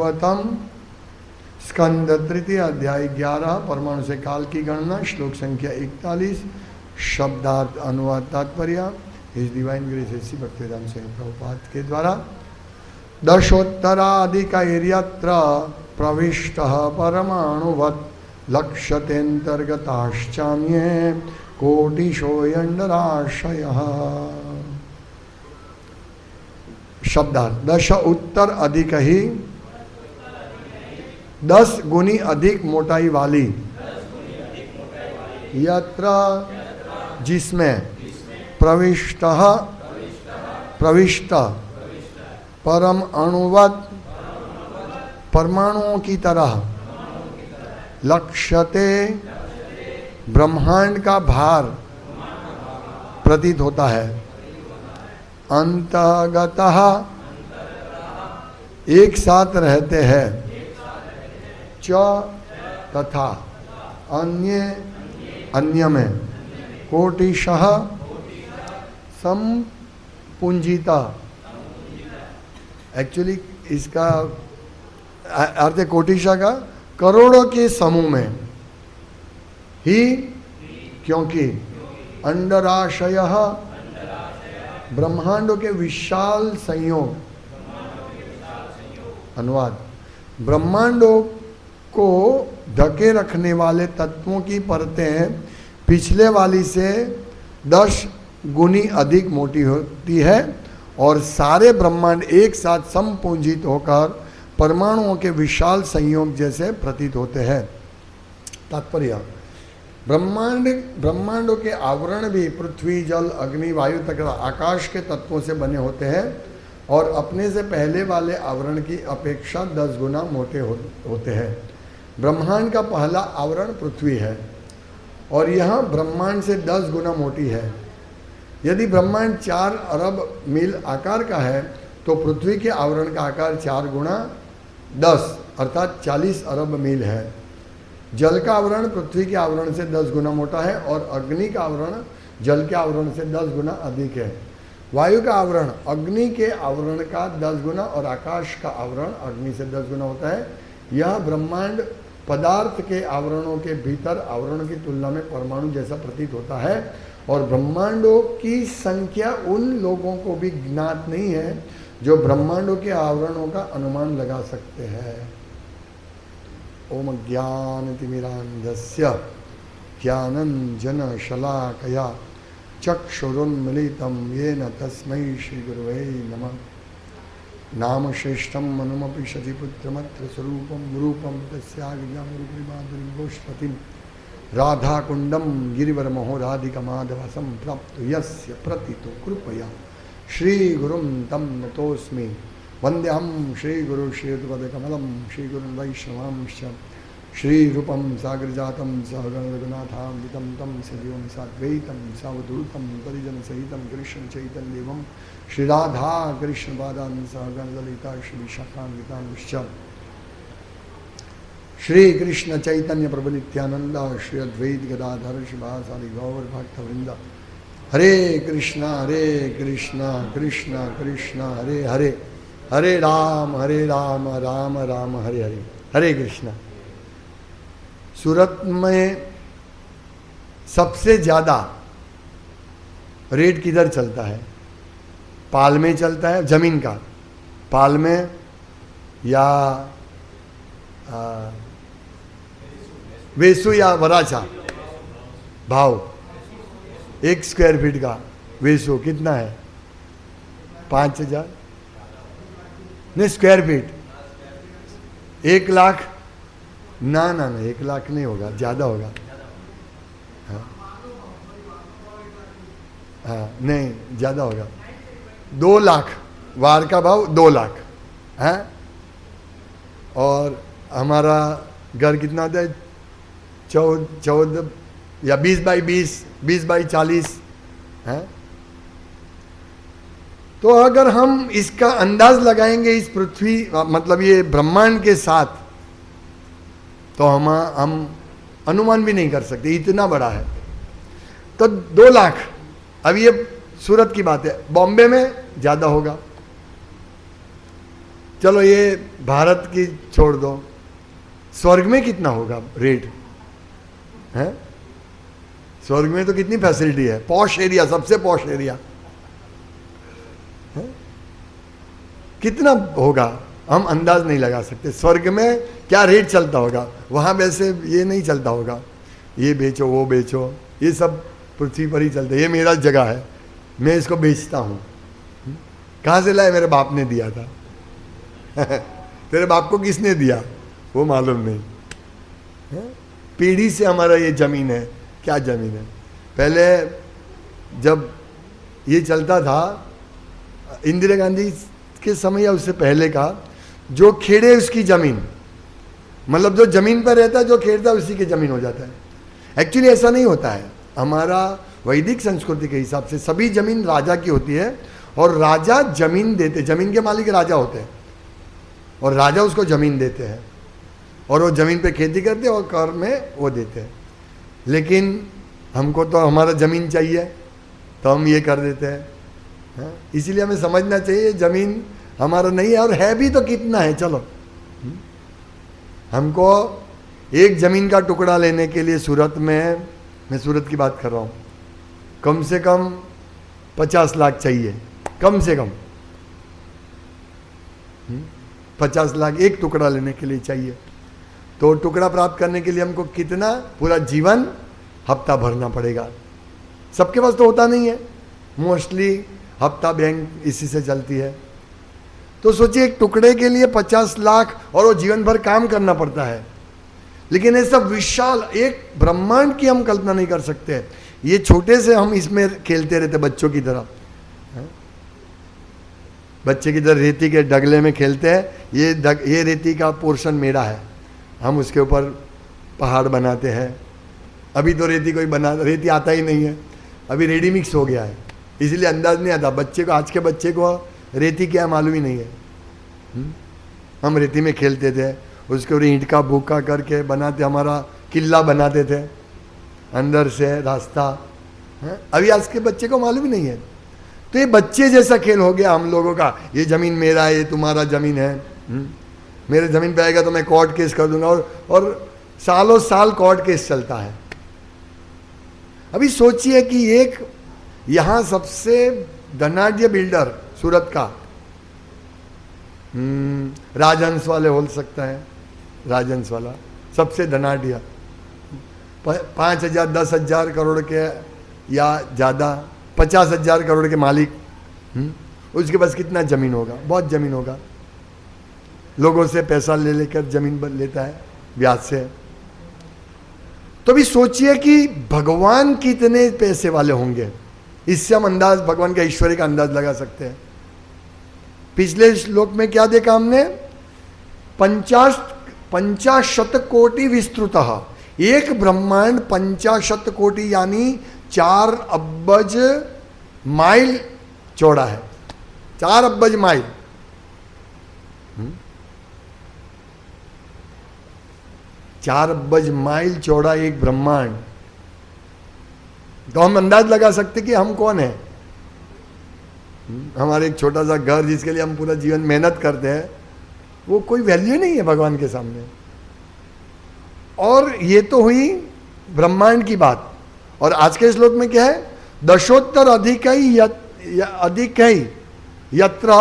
भागवतम स्कंद तृतीय अध्याय 11 परमाणु से काल की गणना श्लोक संख्या 41 शब्दार्थ अनुवाद तात्पर्य इस डिवाइन ग्रेस एसी भक्तिवेदांत स्वामी प्रभुपाद के द्वारा दशोत्तराधिकैर्यत्र प्रविष्टः परमाणुवत् लक्ष्यतेऽन्तर्गताश्चान्ये कोटिशोऽयण्डराशयः। शब्दार्थ 10 उत्तर अधिक ही 10 गुनी अधिक मोटाई वाली यत्र जिसमें प्रविष्ट परम अणुवत परमाणुओं की तरह लक्ष्यते ब्रह्मांड का भार प्रतीत होता है। अंतर्गतः एक साथ रहते हैं च तथा अन्य में कोटिशः समपुंजिता। एक्चुअली इसका अर्थ है कोटिशा का करोड़ों के समूह में ही, क्योंकि अंडराशय ब्रह्मांडों के विशाल संयोग। अनुवाद ब्रह्मांडों को ढके रखने वाले तत्वों की परतें पिछले वाली से 10 गुनी अधिक मोटी होती है और सारे ब्रह्मांड एक साथ समपूंजित होकर परमाणुओं के विशाल संयोग जैसे प्रतीत होते हैं। तात्पर्य ब्रह्मांडों के आवरण भी पृथ्वी जल अग्नि वायु तक आकाश के तत्वों से बने होते हैं और अपने से पहले वाले आवरण की अपेक्षा 10 गुना मोटे होते हैं। ब्रह्मांड का पहला आवरण पृथ्वी है और यह ब्रह्मांड से 10 गुना मोटी है। यदि ब्रह्मांड 4 अरब मील आकार का है तो पृथ्वी के आवरण का आकार 4 गुना 10 अर्थात 40 अरब मील है। जल का आवरण पृथ्वी के आवरण से 10 गुना मोटा है और अग्नि का आवरण जल के आवरण से 10 गुना अधिक है। वायु का आवरण अग्नि के आवरण का 10 गुना और आकाश का आवरण अग्नि से 10 गुना होता है। यह ब्रह्मांड पदार्थ के आवरणों के भीतर आवरण की तुलना में परमाणु जैसा प्रतीत होता है और ब्रह्मांडों की संख्या उन लोगों को भी ज्ञात नहीं है जो ब्रह्मांडों के आवरणों का अनुमान लगा सकते हैं। ओम ज्ञानतिमिरान्धस्य ज्ञानञ्जनशलाकया चक्षुरुन्मीलितं येन तस्मै श्रीगुरवे नमः। नाम श्रेष्ठं मनुमपि शतिपुत्रमत्र स्वरूपं रूपं तस्याज्ञां गुरुमाधुरीगोष्पतिं राधाकुण्डं गिरिवरमहो राधिकमाधवसं प्राप्त यस्य प्रतितो कृपया श्रीगुरुं तं नतोऽस्मि। वन्देऽहं श्रीगुरु श्रीयुतपदकमलं श्रीगुरुं वैष्णवांश्च श्रीरूपं सागरजातं सहगण रघुनाथान्वितं तं सजीवं साद्वैतं सावधूतं परिजनसहितं कृष्णचैतन्यदेवं श्रीराधा कृष्णपादान् सहगण ललिता श्रीविशाखान्वितांश्च श्री कृष्ण चैतन्य प्रभु नित्यानंद श्री अद्वैत गदाधर शिवासादि गौर भक्तवृंद। हरे कृष्ण कृष्ण कृष्ण हरे हरे, हरे राम राम राम हरे हरे। हरे कृष्ण। सूरत में सबसे ज़्यादा रेट किधर चलता है? पाल में चलता है, जमीन का पाल में या वेसु या वराचा भाव। 1 स्क्वायर फीट का वेसु कितना है? 5000 नहीं स्क्वायर फीट 1 लाख ना 1 लाख नहीं होगा, ज़्यादा होगा। हाँ नहीं ज़्यादा होगा। 2 लाख वार का भाव 2 लाख है। और हमारा घर कितना होता है? 14 या 20 बाई 20, 20 बाई 40 है। तो अगर हम इसका अंदाज लगाएंगे इस पृथ्वी मतलब ये ब्रह्मांड के साथ, तो हम अनुमान भी नहीं कर सकते, इतना बड़ा है। तो 2 लाख। अब ये सूरत की बात है, बॉम्बे में ज़्यादा होगा। चलो ये भारत की छोड़ दो, स्वर्ग में कितना होगा रेट है? स्वर्ग में तो कितनी फैसिलिटी है, पॉश एरिया, सबसे पॉश एरिया है? कितना होगा हम अंदाज नहीं लगा सकते। स्वर्ग में क्या रेट चलता होगा, वहां वैसे ये नहीं चलता होगा, ये बेचो वो बेचो, ये सब पृथ्वी पर ही चलता है। ये मेरा जगह है, मैं इसको बेचता हूं। कहां से लाए? मेरे बाप ने दिया था। तेरे बाप को किसने दिया वो मालूम नहीं है? पीढ़ी से हमारा ये जमीन है। क्या जमीन है? पहले जब ये चलता था इंदिरा गांधी के समय या उससे पहले का, जो खेड़े उसकी जमीन, मतलब जो जमीन पर रहता है, जो खेड़ता है उसी की जमीन हो जाता है। एक्चुअली ऐसा नहीं होता है। हमारा वैदिक संस्कृति के हिसाब से सभी जमीन राजा की होती है और राजा जमीन देते, जमीन के मालिक राजा होते हैं और राजा उसको जमीन देते हैं और वो जमीन पे खेती करते हैं और कर में वो देते हैं। लेकिन हमको तो हमारा ज़मीन चाहिए तो हम ये कर देते हैं। इसीलिए हमें समझना चाहिए ज़मीन हमारा नहीं है, और है भी तो कितना है। चलो हमको एक ज़मीन का टुकड़ा लेने के लिए सूरत में, मैं सूरत की बात कर रहा हूँ, कम से कम 50 लाख चाहिए, कम से कम 50 लाख एक टुकड़ा लेने के लिए चाहिए। तो टुकड़ा प्राप्त करने के लिए हमको कितना, पूरा जीवन हफ्ता भरना पड़ेगा। सबके पास तो होता नहीं है, मोस्टली हफ्ता बैंक इसी से चलती है। तो सोचिए एक टुकड़े के लिए 50 लाख और वो जीवन भर काम करना पड़ता है। लेकिन ये सब विशाल एक ब्रह्मांड की हम कल्पना नहीं कर सकते। ये छोटे से हम इसमें खेलते रहते बच्चों की तरह, बच्चे की तरह रेती के डगले में खेलते हैं। ये रेती का पोर्शन मेरा है, हम उसके ऊपर पहाड़ बनाते हैं। अभी तो रेती आता ही नहीं है, अभी रेडी मिक्स हो गया है, इसलिए अंदाज नहीं आता बच्चे को। आज के बच्चे को रेती क्या मालूम ही नहीं है। हम रेती में खेलते थे, उसके ऊपर ईंट का भूखा करके बनाते, हमारा किला बनाते थे अंदर से रास्ता। अभी आज के बच्चे को मालूम ही नहीं है। तो ये बच्चे जैसा खेल हो गया हम लोगों का। ये ज़मीन मेरा है, ये तुम्हारा ज़मीन है, मेरे ज़मीन पे आएगा तो मैं कोर्ट केस कर दूंगा, और सालों साल कोर्ट केस चलता है। अभी सोचिए कि एक यहाँ सबसे धनाढ्य बिल्डर सूरत का, राजहंस वाले हो सकता है, राजहंस वाला सबसे धनाढ्य, 5,000 10,000 करोड़ के या ज़्यादा 50,000 करोड़ के मालिक, उसके पास कितना ज़मीन होगा? बहुत ज़मीन होगा। लोगों से पैसा ले लेकर ज़मीन लेता है ब्याज से। तो भी सोचिए कि भगवान कितने पैसे वाले होंगे। इससे हम अंदाज, भगवान के ऐश्वर्य का अंदाज लगा सकते हैं। पिछले श्लोक में क्या देखा हमने? 50 कोटि विस्तृतः, एक ब्रह्मांड 50 कोटि यानी 4 अब्बज माइल चौड़ा है। 4 अब्बज माइल, 4 अब्बज माइल चौड़ा एक ब्रह्मांड। तो हम अंदाज लगा सकते कि हम कौन है। हमारे एक छोटा सा घर जिसके लिए हम पूरा जीवन मेहनत करते हैं, वो कोई वैल्यू नहीं है भगवान के सामने। और ये तो हुई ब्रह्मांड की बात। और आज के श्लोक में क्या है? दशोत्तर अधिक यत्र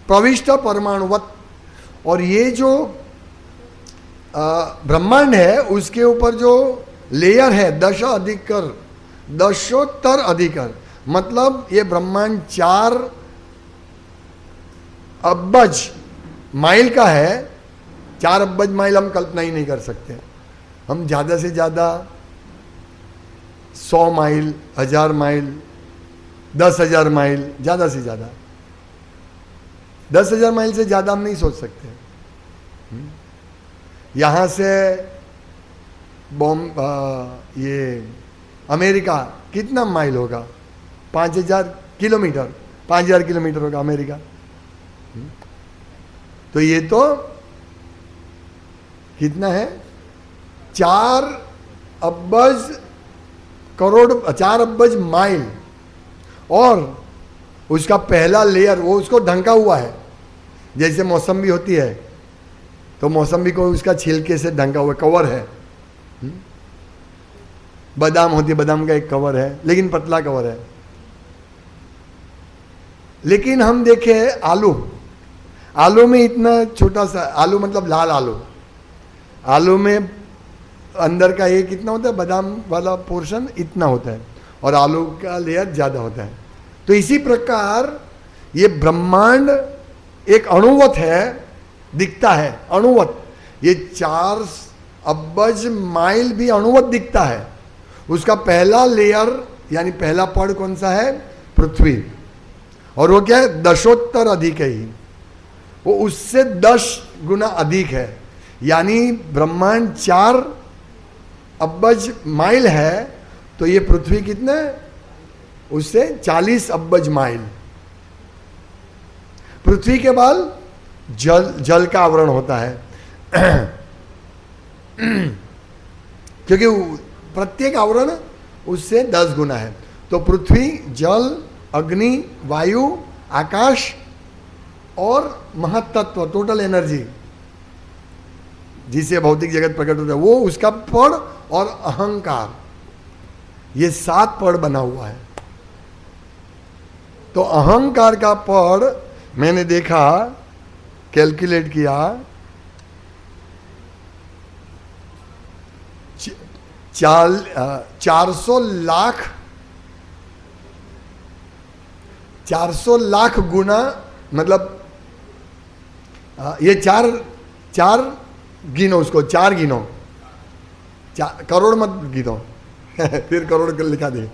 प्रविष्ट परमाणुवत। और ये जो ब्रह्मांड है उसके ऊपर जो लेयर है दशोत्तर अधिकर, मतलब ये ब्रह्मांड 4 अब्बज माइल का है। 4 अब्बज माइल हम कल्पना ही नहीं कर सकते। हम ज़्यादा से ज़्यादा 100 माइल, 1000 माइल, 10,000 माइल, ज़्यादा से ज़्यादा 10,000 माइल से ज़्यादा हम नहीं सोच सकते। यहाँ से ये अमेरिका कितना माइल होगा? 5,000 किलोमीटर, 5,000 किलोमीटर होगा अमेरिका। तो ये तो कितना है? 4 अब्बज करोड़, 4 अब्बज माइल। और उसका पहला लेयर वो उसको ढंका हुआ है। जैसे मौसम्बी होती है तो मौसम्बी को उसका छिलके से ढंका हुआ कवर है। बादाम होती है, बादाम का एक कवर है, लेकिन पतला कवर है। लेकिन हम देखे आलू, आलू में इतना छोटा सा, आलू मतलब लाल आलू, आलू में अंदर का ये कितना होता है, बादाम वाला पोर्शन इतना होता है और आलू का लेयर ज़्यादा होता है। तो इसी प्रकार ये ब्रह्मांड एक अणुवत है, दिखता है अणुवत। ये 4 अब्ज माइल भी अणुवत दिखता है। उसका पहला लेयर यानी पहला पड़ कौन सा है, पृथ्वी, और वो क्या है, दशोत्तर अधिक है ही, वो उससे 10 गुना अधिक है। यानी ब्रह्मांड 4 अब्ज माइल है, तो ये पृथ्वी कितने, उससे 40 अब्ज माइल। पृथ्वी के बाद जल का आवरण होता है क्योंकि प्रत्येक आवरण उससे 10 गुना है। तो पृथ्वी, जल, अग्नि, वायु, आकाश और महत्तत्व, टोटल एनर्जी जिसे भौतिक जगत प्रकट होता है, वो उसका पड़ और अहंकार, ये 7 पड़ बना हुआ है। तो अहंकार का पड़ मैंने देखा, कैलकुलेट किया, 400 लाख गुना, मतलब ये चार गिनो, उसको 4 गिनो, करोड़ मत गिनो फिर करोड़ कर लिखा दे।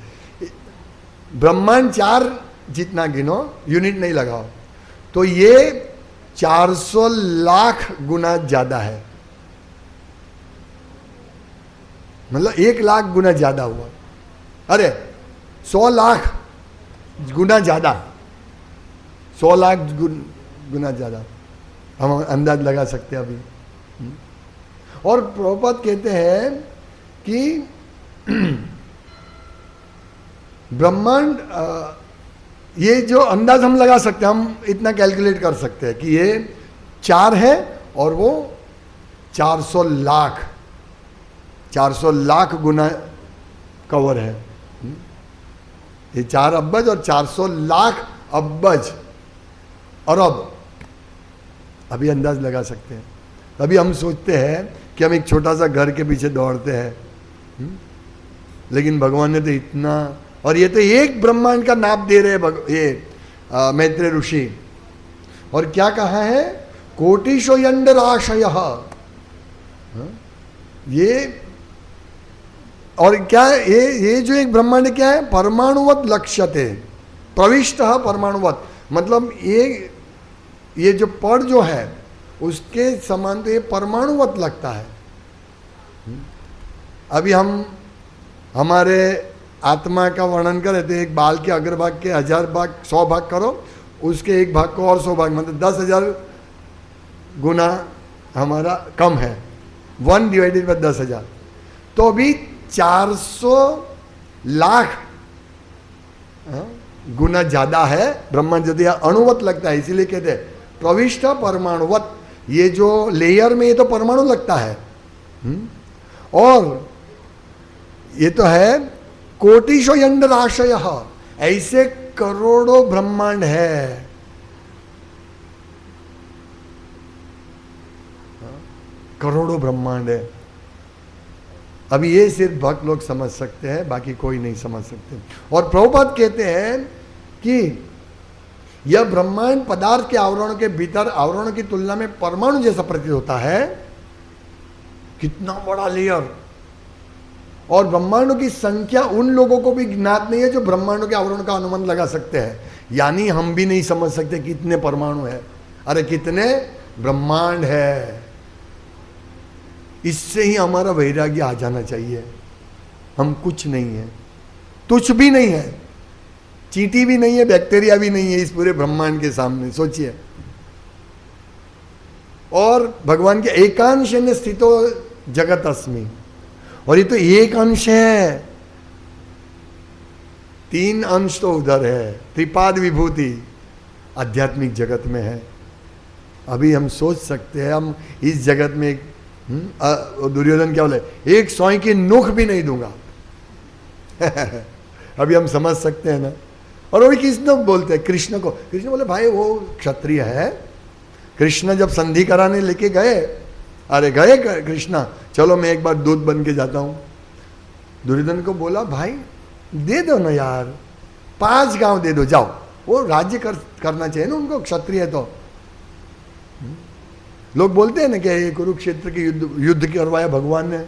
ब्रह्मांड 4 जितना गिनो, यूनिट नहीं लगाओ, तो ये 400 लाख गुना ज्यादा है, मतलब 1 लाख गुना ज्यादा हुआ। अरे 100 लाख गुना ज्यादा, 100 लाख गुना ज्यादा, हम अंदाज लगा सकते हैं अभी। और प्रभुपाद कहते हैं कि ब्रह्मांड, ये जो अंदाज हम लगा सकते हैं, हम इतना कैलकुलेट कर सकते हैं कि ये 4 है और वो 400 लाख गुना कवर है। ये 4 अब्ज और 400 लाख अब्ज अरब, अभी अंदाज लगा सकते हैं। अभी हम सोचते हैं कि हम एक छोटा सा घर के पीछे दौड़ते हैं, लेकिन भगवान ने तो इतना, और ये तो एक ब्रह्मांड का नाप दे रहे ये मैत्रेय ऋषि। और क्या कहा है, कोटिशो यंडराशयः, ये, और क्या ये जो एक ब्रह्मांड क्या है, परमाणुवत लक्ष्यते, प्रविष्ट परमाणुवत, मतलब ये जो पड़ जो है उसके समान, तो ये परमाणुवत लगता है। अभी हम हमारे आत्मा का वर्णन करें तो एक बाल के अग्रभाग के 1000 भाग, 100 भाग करो, उसके एक भाग को और 100 भाग, मतलब 10,000 गुना हमारा कम है, 1 डिवाइडेड बाय 10,000। तो अभी 400 लाख गुना ज्यादा है ब्रह्मांड, यदि अणुवत लगता है, इसीलिए कहते हैं प्रविष्ट परमाणुवत। ये जो लेयर में ये तो परमाणु लगता है, और ये तो है कोटिशो यंडराशयः, ऐसे करोड़ों ब्रह्मांड है। करोड़ों ब्रह्मांड है। अभी ये सिर्फ भक्त लोग समझ सकते हैं, बाकी कोई नहीं समझ सकते। और प्रभुपाद कहते हैं कि यह ब्रह्मांड पदार्थ के आवरण के भीतर, आवरण की तुलना में परमाणु जैसा प्रतीत होता है। कितना बड़ा लेयर, और ब्रह्मांडों की संख्या उन लोगों को भी ज्ञात नहीं है जो ब्रह्मांडों के आवरण का अनुमान लगा सकते हैं। यानी हम भी नहीं समझ सकते कितने परमाणु है, अरे कितने ब्रह्मांड है। इससे ही हमारा वैराग्य आ जाना चाहिए। हम कुछ नहीं है, तुच्छ भी नहीं है, चींटी भी नहीं है, बैक्टीरिया भी नहीं है इस पूरे ब्रह्मांड के सामने, सोचिए। और भगवान के एकांश ने स्थितो जगत अस्मि, और ये तो एक अंश है, 3 अंश तो उधर है। त्रिपाद विभूति आध्यात्मिक जगत में है, अभी हम सोच सकते हैं, हम इस जगत में एक दुर्योधन क्या बोले, एक सौई की नोक भी नहीं दूंगा। अभी हम समझ सकते हैं ना। और वो किसने बोलते हैं, कृष्ण को। कृष्ण बोले भाई वो क्षत्रिय है। कृष्ण जब संधि कराने लेके गए, अरे गए कृष्णा, चलो मैं एक बार दूध बन के जाता हूं। दुर्योधन को बोला भाई दे दो ना यार, 5 गांव दे दो, जाओ। वो राज्य करना चाहिए ना उनको, क्षत्रिय है तो। लोग बोलते हैं ना कि ये कुरुक्षेत्र के युद्ध करवाया भगवान ने।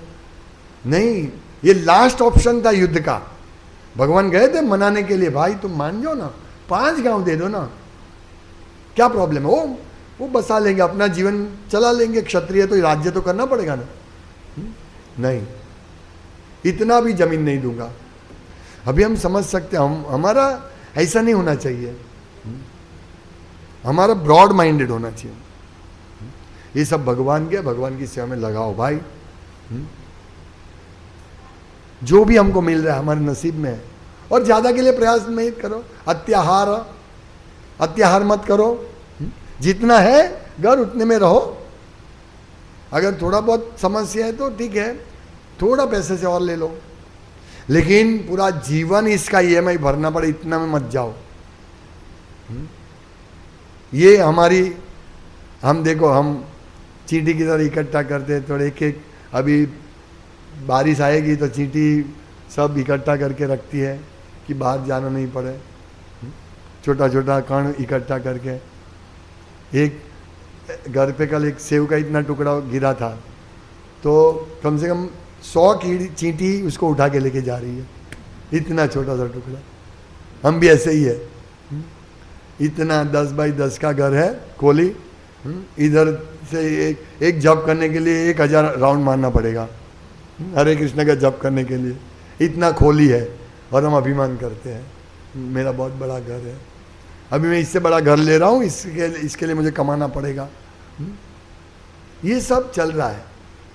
नहीं, ये लास्ट ऑप्शन था युद्ध का। भगवान गए थे मनाने के लिए, भाई तुम मान जाओ ना, 5 गांव दे दो ना, क्या प्रॉब्लम है। वो बसा लेंगे, अपना जीवन चला लेंगे। क्षत्रिय तो राज्य तो करना पड़ेगा ना। नहीं, इतना भी जमीन नहीं दूंगा। अभी हम समझ सकते हैं, हमारा ऐसा नहीं होना चाहिए, हमारा ब्रॉड माइंडेड होना चाहिए। ये सब भगवान के, भगवान की सेवा में लगाओ भाई। जो भी हमको मिल रहा है हमारे नसीब में है। और ज्यादा के लिए प्रयास नहीं करो, अत्याहार मत करो। जितना है घर उतने में रहो। अगर थोड़ा बहुत समस्या है तो ठीक है, थोड़ा पैसे से और ले लो, लेकिन पूरा जीवन इसका EMI भरना पड़े इतना में मत जाओ। ये हमारी, हम देखो हम चींटी की तरह इकट्ठा करते हैं थोड़े एक एक। अभी बारिश आएगी तो चींटी सब इकट्ठा करके रखती है कि बाहर जाना नहीं पड़े। छोटा छोटा कण इकट्ठा करके। एक घर पे कल एक सेव का इतना टुकड़ा गिरा था, तो कम से कम 100 चींटी उसको उठा के लेके जा रही है, इतना छोटा सा टुकड़ा। हम भी ऐसे ही है। इतना 10 बाई 10 का घर है, कोली। इधर से एक जप करने के लिए 1000 राउंड मारना पड़ेगा, हरे कृष्ण का जप करने के लिए। इतना खोली है और हम अभिमान करते हैं मेरा बहुत बड़ा घर है। अभी मैं इससे बड़ा घर ले रहा हूँ, इसके लिए मुझे कमाना पड़ेगा। ये सब चल रहा है।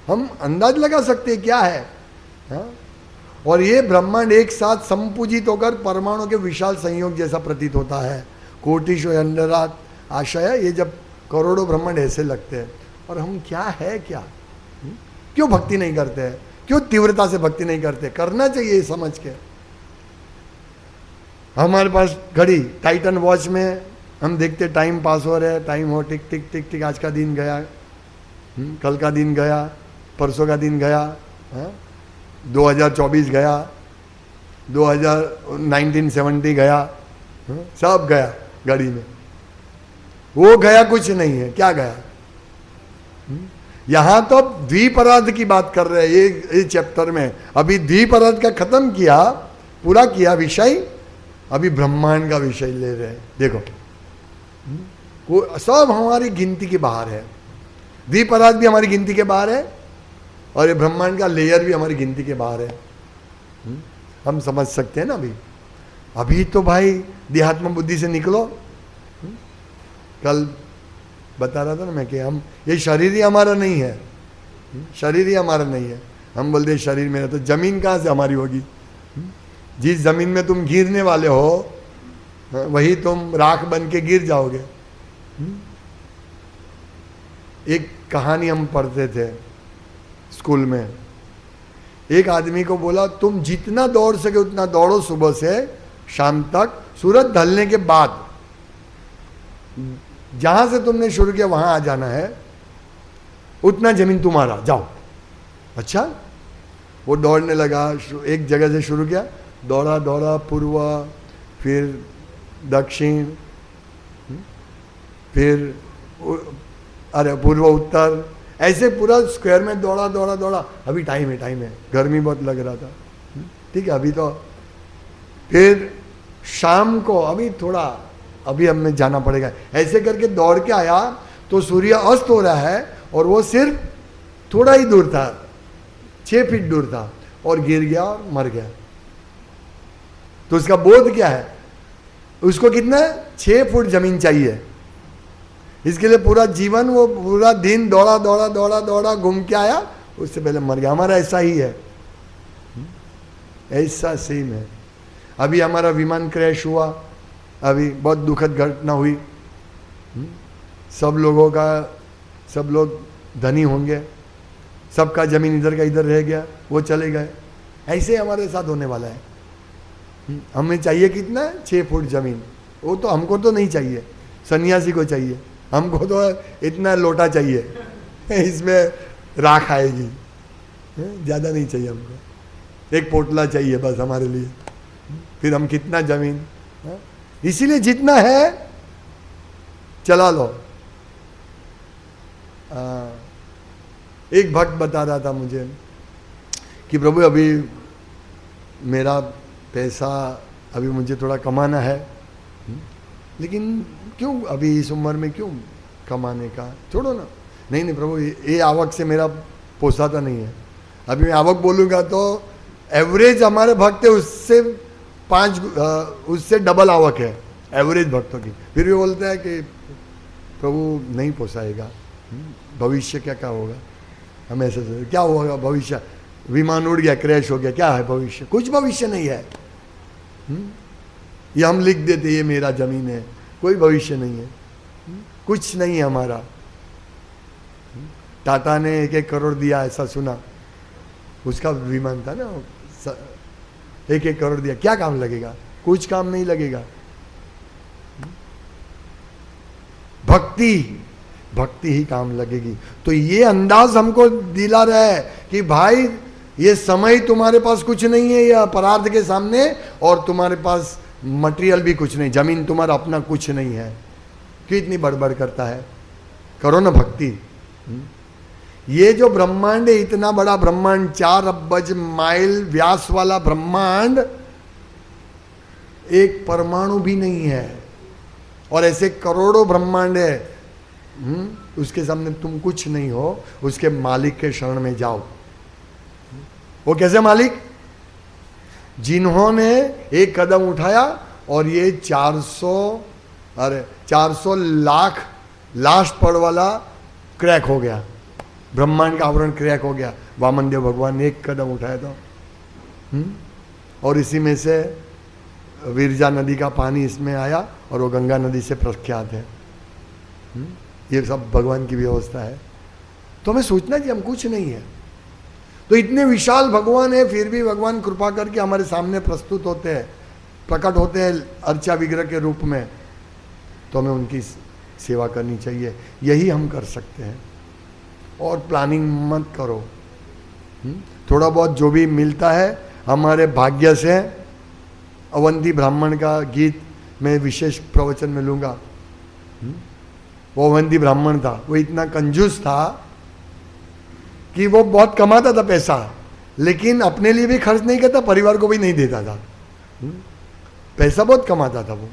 हम अंदाज लगा सकते हैं क्या है, हाँ? और ये ब्रह्मांड एक साथ संपूजित होकर परमाणु के विशाल संयोग जैसा प्रतीत होता है। कोटिशो अंडरात आशय, ये जब करोड़ों ब्रह्मांड ऐसे लगते हैं। और हम क्या है क्या, क्यों भक्ति नहीं करते हैं, क्यों तीव्रता से भक्ति नहीं करते। करना चाहिए समझ के। हमारे पास घड़ी, टाइटन वॉच में हम देखते टाइम पास हो रहा है, टाइम हो टिक टिक टिक टिक, आज का दिन गया, कल का दिन गया, परसों का दिन गया, 2024 गया, 1970 गया, सब गया घड़ी में। वो गया कुछ नहीं है, क्या गया। यहां तो अब द्विपरार्ध की बात कर रहे हैं ये चैप्टर में। अभी द्विपरार्ध का खत्म किया, पूरा किया विषय, अभी ब्रह्मांड का विषय ले रहे हैं। देखो वो सब हमारी गिनती के बाहर है। द्विपरार्ध भी हमारी गिनती के बाहर है, और ये ब्रह्मांड का लेयर भी हमारी गिनती के बाहर है। हम समझ सकते हैं ना। अभी तो भाई देहात्म बुद्धि से निकलो। कल बता रहा था ना मैं कि हम, ये शरीर ही हमारा नहीं है, शरीर ही हमारा नहीं है। हम बोलते हैं शरीर मेरा, तो जमीन कहाँ से हमारी होगी। जिस जमीन में तुम गिरने वाले हो वही तुम राख बन के गिर जाओगे। एक कहानी हम पढ़ते थे स्कूल में। एक आदमी को बोला तुम जितना दौड़ सके उतना दौड़ो, सुबह से शाम तक। सूरज ढलने के बाद जहां से तुमने शुरू किया वहां आ जाना है, उतना जमीन तुम्हारा, जाओ। अच्छा, वो दौड़ने लगा, एक जगह से शुरू किया, दौड़ा दौड़ा पूर्व, फिर दक्षिण, फिर अरे पूर्व उत्तर, ऐसे पूरा स्क्वायर में दौड़ा दौड़ा दौड़ा। अभी टाइम है, गर्मी बहुत लग रहा था, ठीक है। अभी तो फिर शाम को अभी हमें जाना पड़ेगा। ऐसे करके दौड़ के आया तो सूर्य अस्त हो रहा है, और वो सिर्फ थोड़ा ही दूर था, 6 फीट दूर था, और गिर गया और मर गया। तो उसका बोध क्या है, उसको कितना 6 फुट जमीन चाहिए। इसके लिए पूरा जीवन, वो पूरा दिन दौड़ा दौड़ा दौड़ा दौड़ा, घूम के आया, उससे पहले मर गया। हमारा ऐसा ही है, ऐसा सेम है। अभी हमारा विमान क्रैश हुआ, अभी बहुत दुखद घटना हुई, सब लोग धनी होंगे, सबका जमीन इधर का इधर रह गया, वो चले गए। ऐसे हमारे साथ होने वाला है। हमें चाहिए कितना? 6 फुट जमीन। वो तो हमको तो नहीं चाहिए, सन्यासी को चाहिए। हमको तो इतना लोटा चाहिए, इसमें राख आएगी, ज़्यादा नहीं चाहिए हमको। एक पोटला चाहिए बस हमारे लिए। फिर हम कितना जमीन, इसीलिए जितना है चला लो। एक भक्त बता रहा था मुझे कि प्रभु अभी मेरा पैसा अभी मुझे थोड़ा कमाना है, लेकिन क्यों अभी इस उम्र में क्यों कमाने का, छोड़ो ना। नहीं प्रभु, ये आवक से मेरा पोसाता नहीं है। अभी मैं आवक बोलूँगा तो एवरेज हमारे भक्त है उससे डबल आवक है एवरेज भक्तों की। फिर भी बोलते हैं कि प्रभु नहीं पोसाएगा, भविष्य क्या होगा। हम ऐसे सोचते क्या होगा भविष्य, विमान उड़ गया, क्रैश हो गया, क्या है भविष्य? कुछ भविष्य नहीं है। ये हम लिख देते ये मेरा जमीन है, कोई भविष्य नहीं है, कुछ नहीं है हमारा। टाटा ने 1-1 करोड़ दिया, ऐसा सुना, उसका विमान था ना, 1-1 करोड़ दिया, क्या काम लगेगा? कुछ काम नहीं लगेगा। भक्ति ही काम लगेगी। तो ये अंदाज हमको दिला रहा है कि भाई ये समय तुम्हारे पास कुछ नहीं है, ये अपराध के सामने, और तुम्हारे पास मटेरियल भी कुछ नहीं, जमीन तुम्हारा अपना कुछ नहीं है। क्यों इतनी बड़बड़ करता है? करो ना भक्ति। ये जो ब्रह्मांड है, इतना बड़ा ब्रह्मांड, 4 अब्ज माइल व्यास वाला ब्रह्मांड, एक परमाणु भी नहीं है, और ऐसे करोड़ों ब्रह्मांड है। उसके सामने तुम कुछ नहीं हो, उसके मालिक के शरण में जाओ। वो कैसे मालिक? जिन्होंने एक कदम उठाया और ये 400 लाख लास्ट पड़ वाला क्रैक हो गया, ब्रह्मांड का आवरण क्रैक हो गया। वामन देव भगवान ने एक कदम उठाया तो और इसी में से विरजा नदी का पानी इसमें आया, और वो गंगा नदी से प्रख्यात है। ये सब भगवान की व्यवस्था है। तो हमें सोचना कि हम कुछ नहीं है। तो इतने विशाल भगवान है, फिर भी भगवान कृपा करके हमारे सामने प्रस्तुत होते हैं, प्रकट होते हैं अर्चा विग्रह के रूप में। तो हमें उनकी सेवा करनी चाहिए, यही हम कर सकते हैं। और प्लानिंग मत करो। थोड़ा बहुत जो भी मिलता है हमारे भाग्य से। अवंती ब्राह्मण का गीत मैं विशेष प्रवचन में लूँगा। वो अवंती ब्राह्मण था, वो इतना कंजूस था कि वो बहुत कमाता था पैसा, लेकिन अपने लिए भी खर्च नहीं करता, परिवार को भी नहीं देता था। पैसा बहुत कमाता था वो,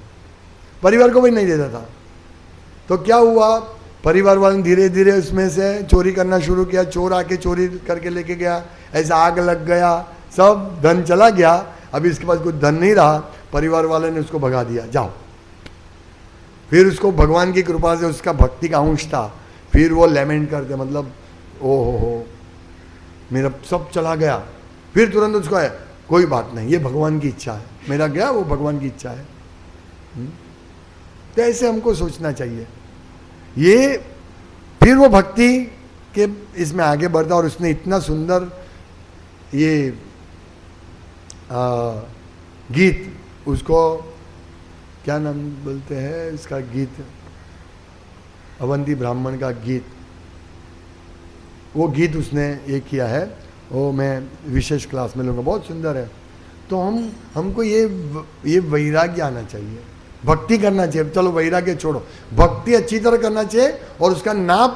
परिवार को भी नहीं देता था। तो क्या हुआ, परिवार वाले ने धीरे धीरे उसमें से चोरी करना शुरू किया। चोर आके चोरी करके लेके गया, ऐसा आग लग गया, सब धन चला गया। अभी इसके पास कुछ धन नहीं रहा, परिवार वाले ने उसको भगा दिया, जाओ। फिर उसको भगवान की कृपा से उसका भक्ति का अंश था। फिर वो लेमेंट करते, मतलब ओ हो मेरा सब चला गया। फिर तुरंत उसको है, कोई बात नहीं, ये भगवान की इच्छा है, मेरा गया वो भगवान की इच्छा है। तो ऐसे हमको सोचना चाहिए। ये फिर वो भक्ति के इसमें आगे बढ़ता, और उसने इतना सुंदर ये गीत, उसको क्या नाम बोलते हैं इसका गीत, अवंती ब्राह्मण का गीत, वो गीत उसने ये किया है, वो मैं विशेष क्लास में लूँगा, बहुत सुंदर है। तो हमको ये वैराग्य आना चाहिए, भक्ति करना चाहिए। चलो वैराग्य छोड़ो, भक्ति अच्छी तरह करना चाहिए, और उसका नाम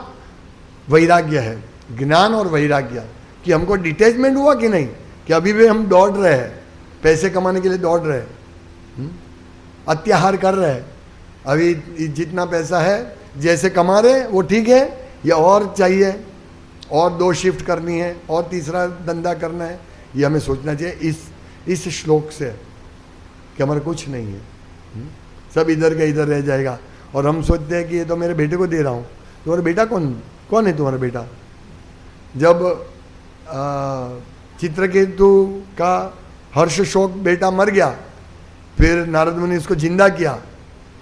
वैराग्य है, ज्ञान और वैराग्य। कि हमको डिटैचमेंट हुआ कि नहीं, कि अभी भी हम दौड़ रहे हैं, पैसे कमाने के लिए दौड़ रहे हैं, अत्याहार कर रहे हैं। अभी जितना पैसा है जैसे कमा रहे हैं वो ठीक है, या और चाहिए, और 2 शिफ्ट करनी है, और तीसरा धंधा करना है। ये हमें सोचना चाहिए इस श्लोक से कि हमारा कुछ नहीं है, सब इधर का इधर रह जाएगा। और हम सोचते हैं कि ये तो मेरे बेटे को दे रहा हूँ। तुम्हारा बेटा कौन है तुम्हारा बेटा? जब चित्रकेतु का हर्ष शोक बेटा मर गया, फिर नारद मुनि उसको जिंदा किया,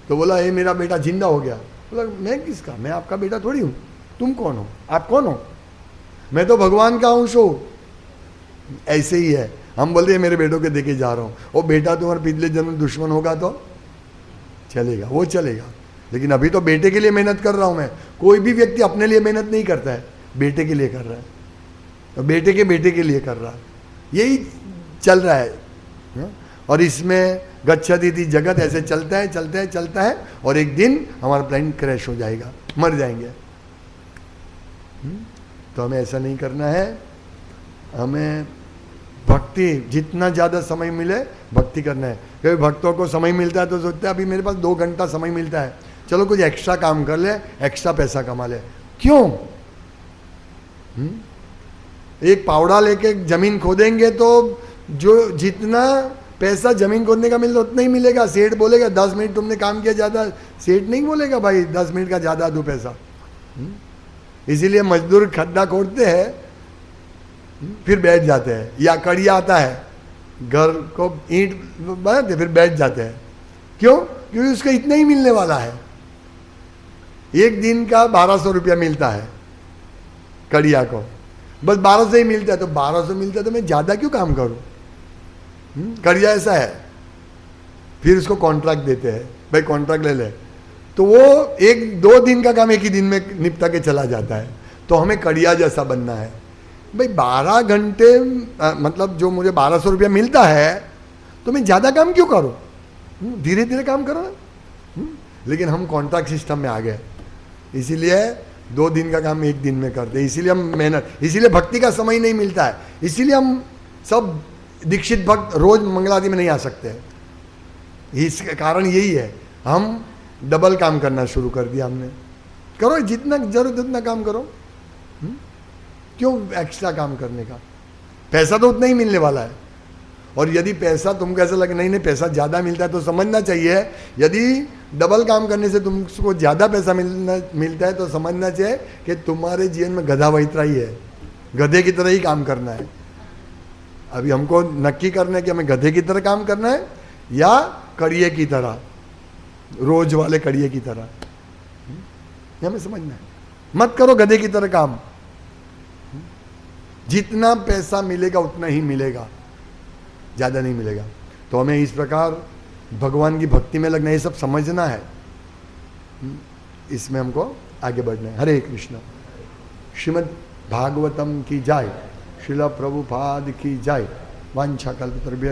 तो बोला ये मेरा बेटा जिंदा हो गया। बोला मैं किसका, मैं आपका बेटा थोड़ी हूँ, तुम कौन हो, आप कौन हो, मैं तो भगवान का अंश हूँ। ऐसे ही है, हम बोलते हैं मेरे बेटों के देके जा रहा हूँ, वो बेटा तुम्हारे पिछले जन्म में दुश्मन होगा तो चलेगा, वो चलेगा, लेकिन अभी तो बेटे के लिए मेहनत कर रहा हूँ मैं। कोई भी व्यक्ति अपने लिए मेहनत नहीं करता है, बेटे के लिए कर रहा है, तो बेटे के लिए कर रहा है, यही चल रहा है। और इसमें गच्छति जगत ऐसे चलता है चलता है चलता है, और एक दिन हमारा प्लेन क्रैश हो जाएगा, मर जाएंगे। तो हमें ऐसा नहीं करना है, हमें भक्ति जितना ज़्यादा समय मिले भक्ति करना है। क्योंकि भक्तों को समय मिलता है तो सोचते हैं अभी मेरे पास 2 घंटा समय मिलता है, चलो कुछ एक्स्ट्रा काम कर ले, एक्स्ट्रा पैसा कमा ले। क्यों? एक पावड़ा लेके जमीन खोदेंगे तो जो जितना पैसा जमीन खोदने का मिलता उतना ही मिलेगा। सेठ बोलेगा 10 मिनट तुमने काम किया, ज़्यादा सेठ नहीं बोलेगा भाई 10 मिनट का ज़्यादा दो पैसा। इसीलिए मजदूर खड्डा खोदते हैं फिर बैठ जाते हैं, या कड़िया आता है घर को ईंट बनाते फिर बैठ जाते हैं। क्यों? क्योंकि उसका इतना ही मिलने वाला है, एक दिन का 1200 रुपया मिलता है कड़िया को, बस 1200 ही मिलता है, तो 1200 मिलता है तो मैं ज़्यादा क्यों काम करूं? कड़िया ऐसा है। फिर उसको कॉन्ट्रैक्ट देते हैं, भाई कॉन्ट्रैक्ट ले ले, तो वो 1-2 दिन का काम एक ही दिन में निपटा के चला जाता है। तो हमें कड़िया जैसा बनना है भाई। 12 घंटे मतलब जो मुझे 1200 रुपया मिलता है तो मैं ज़्यादा काम क्यों करूं? धीरे धीरे काम करो ना। लेकिन हम कॉन्ट्रैक्ट सिस्टम में आ गए, इसीलिए 2 दिन का काम 1 दिन में करते हैं। इसीलिए हम मेहनत, इसीलिए भक्ति का समय नहीं मिलता है, इसीलिए हम सब दीक्षित भक्त रोज मंगलादि में नहीं आ सकते। इसका कारण यही है, हम डबल काम करना शुरू कर दिया हमने। करो जितना जरूरत उतना काम करो, क्यों एक्स्ट्रा काम करने का? पैसा तो उतना ही मिलने वाला है। और यदि पैसा तुमको ऐसा लगे नहीं पैसा ज़्यादा मिलता है तो समझना चाहिए, यदि डबल काम करने से तुमको ज़्यादा पैसा मिलता है तो समझना चाहिए कि तुम्हारे जीवन में गधा वैतरा ही है, गधे की तरह ही काम करना है। अभी हमको नक्की करना है कि हमें गधे की तरह काम करना है या कड़िए की तरह, रोज वाले कड़िए की तरह, हमें समझना है। मत करो गधे की तरह काम, जितना पैसा मिलेगा उतना ही मिलेगा, ज़्यादा नहीं मिलेगा। तो हमें इस प्रकार भगवान की भक्ति में लगना, ये सब समझना है, इसमें हमको आगे बढ़ना है। हरे कृष्ण। श्रीमद् भागवतम की जय, श्रील प्रभुपाद की जय। वांछा कल्पतरुभ्यः